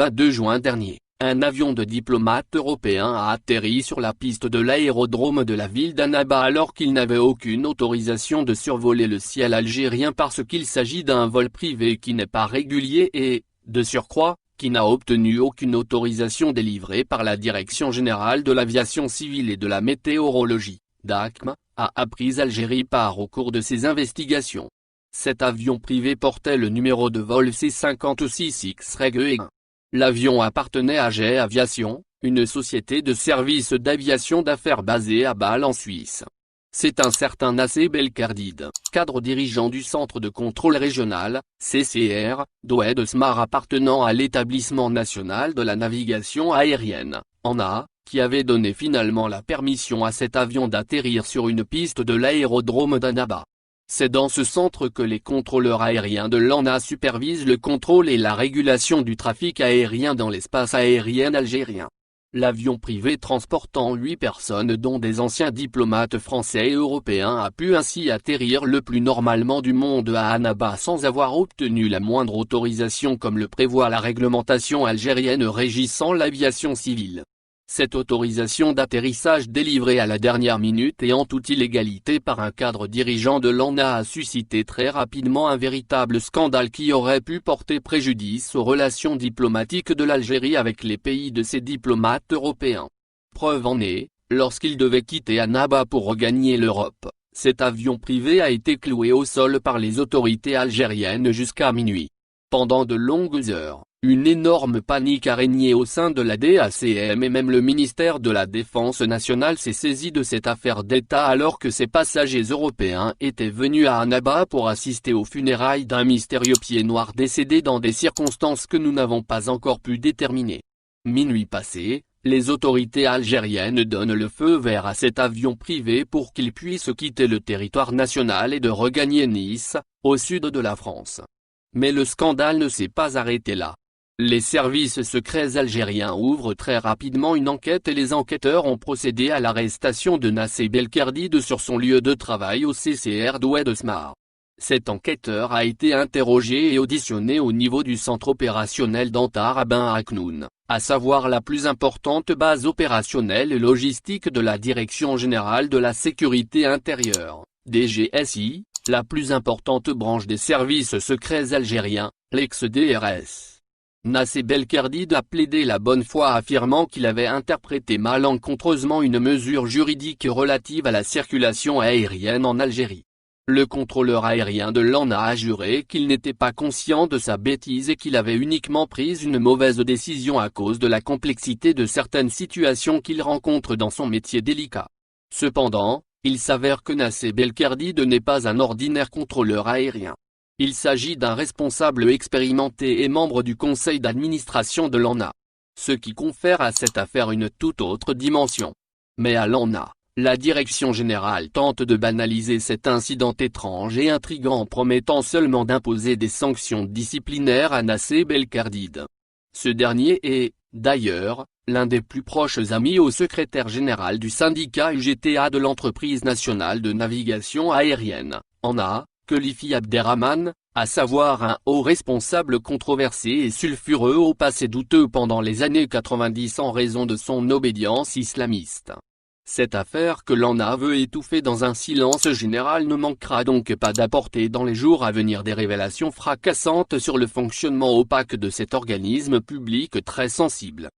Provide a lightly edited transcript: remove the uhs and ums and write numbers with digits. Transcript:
22 juin dernier, un avion de diplomates européens a atterri sur la piste de l'aérodrome de la ville d'Annaba alors qu'il n'avait aucune autorisation de survoler le ciel algérien parce qu'il s'agit d'un vol privé qui n'est pas régulier et, de surcroît, qui n'a obtenu aucune autorisation délivrée par la Direction générale de l'aviation civile et de la météorologie, DACM, a appris Algérie par au cours de ses investigations. Cet avion privé portait le numéro de vol C56X-1. L'avion appartenait à GE Aviation, une société de services d'aviation d'affaires basée à Bâle en Suisse. C'est un certain Nassé Belkardid, cadre dirigeant du Centre de contrôle régional, CCR, d'Oued Smar appartenant à l'Établissement national de la navigation aérienne, ANA, qui avait donné finalement la permission à cet avion d'atterrir sur une piste de l'aérodrome d'Annaba. C'est dans ce centre que les contrôleurs aériens de l'ANA supervisent le contrôle et la régulation du trafic aérien dans l'espace aérien algérien. L'avion privé transportant 8 personnes dont des anciens diplomates français et européens a pu ainsi atterrir le plus normalement du monde à Annaba sans avoir obtenu la moindre autorisation comme le prévoit la réglementation algérienne régissant l'aviation civile. Cette autorisation d'atterrissage délivrée à la dernière minute et en toute illégalité par un cadre dirigeant de l'ANA a suscité très rapidement un véritable scandale qui aurait pu porter préjudice aux relations diplomatiques de l'Algérie avec les pays de ses diplomates européens. Preuve en est, lorsqu'il devait quitter Annaba pour regagner l'Europe, cet avion privé a été cloué au sol par les autorités algériennes jusqu'à minuit. Pendant de longues heures, une énorme panique a régné au sein de la DACM et même le ministère de la Défense nationale s'est saisi de cette affaire d'État alors que ces passagers européens étaient venus à Annaba pour assister aux funérailles d'un mystérieux pied noir décédé dans des circonstances que nous n'avons pas encore pu déterminer. Minuit passé, les autorités algériennes donnent le feu vert à cet avion privé pour qu'il puisse quitter le territoire national et de regagner Nice, au sud de la France. Mais le scandale ne s'est pas arrêté là. Les services secrets algériens ouvrent très rapidement une enquête et les enquêteurs ont procédé à l'arrestation de Nassé Belkardid sur son lieu de travail au CCR d'Oued Smar. Cet enquêteur a été interrogé et auditionné au niveau du centre opérationnel d'Antar à Ben Aknoun, à savoir la plus importante base opérationnelle et logistique de la Direction générale de la sécurité intérieure, DGSI, la plus importante branche des services secrets algériens, l'ex-DRS. Nassé Belkardid a plaidé la bonne foi affirmant qu'il avait interprété malencontreusement une mesure juridique relative à la circulation aérienne en Algérie. Le contrôleur aérien de l'ANA a juré qu'il n'était pas conscient de sa bêtise et qu'il avait uniquement pris une mauvaise décision à cause de la complexité de certaines situations qu'il rencontre dans son métier délicat. Cependant, il s'avère que Nassé Belkardid n'est pas un ordinaire contrôleur aérien. Il s'agit d'un responsable expérimenté et membre du conseil d'administration de l'ANA. Ce qui confère à cette affaire une toute autre dimension. Mais à l'ANA, la direction générale tente de banaliser cet incident étrange et intrigant en promettant seulement d'imposer des sanctions disciplinaires à Nassé Belkardid. Ce dernier est, d'ailleurs, l'un des plus proches amis au secrétaire général du syndicat UGTA de l'entreprise nationale de navigation aérienne, ANA, Khelifi Abderrahmane, à savoir un haut responsable controversé et sulfureux au passé douteux pendant les années 90 en raison de son obédience islamiste. Cette affaire que l'ANA veut étouffer dans un silence général ne manquera donc pas d'apporter dans les jours à venir des révélations fracassantes sur le fonctionnement opaque de cet organisme public très sensible.